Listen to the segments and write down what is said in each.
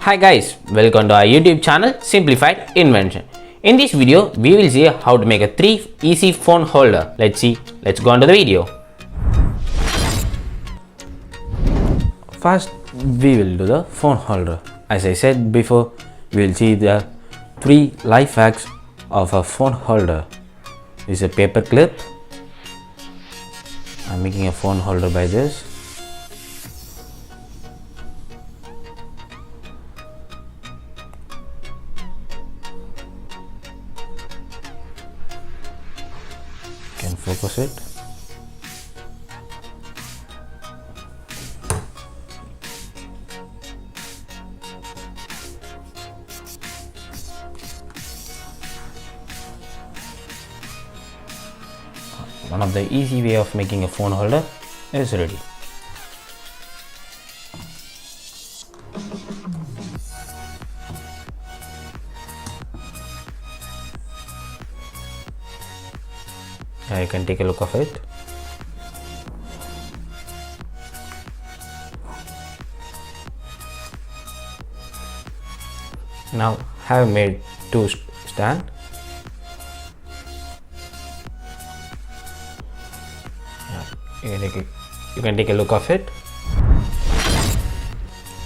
Hi guys, welcome to our YouTube channel Simplified Invention. In this video, we will see how to make a 3 easy phone holder. Let's go on to the video. First, we will do the phone holder. As I said before, we will see the 3 life hacks of a phone holder. This is a paper clip. I'm making a phone holder by this. Can focus it. One of the easy way of making a phone holder is ready. You can take a look of it. Now have made 2 stand. You can take a look of it.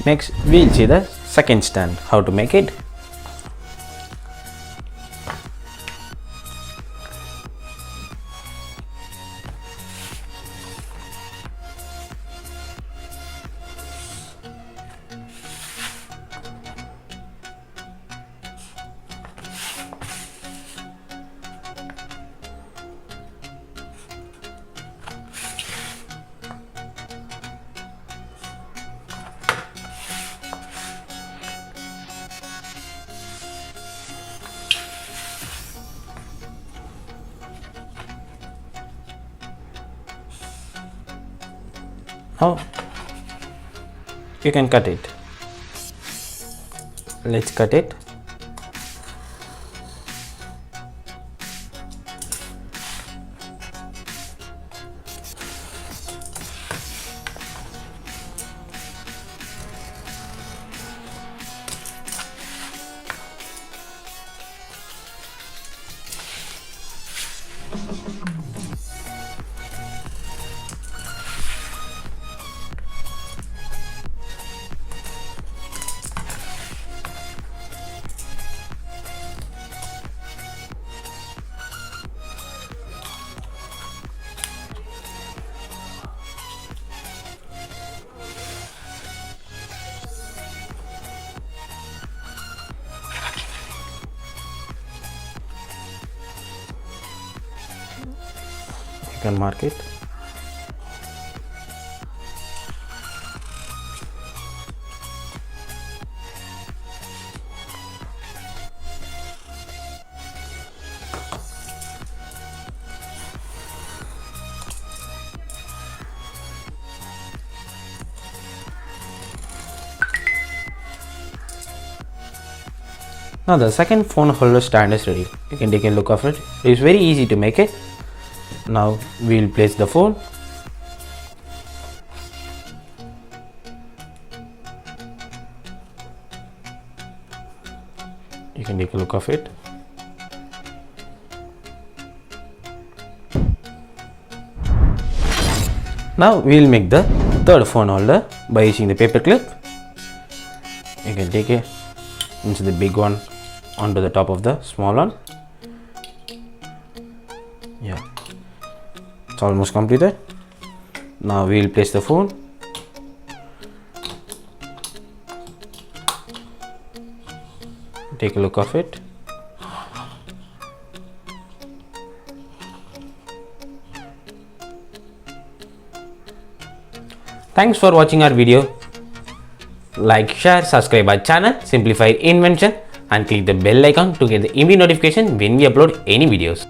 Next we'll see the second stand, how to make it. Now you can cut it. Let's cut it. You can mark it. Now the second phone holder stand is ready. You can take a look of it. It is very easy to make it. Now we will place the phone. You can take a look of it. Now we will make the third phone holder by using the paper clip. You can take it into the big one onto the top of the small one. Yeah, it's almost completed. Now we will place the phone. Take a look of it. Thanks for watching our video. Like, share, subscribe our channel Simplified Invention and click the bell icon to get the immediate notification when we upload any videos.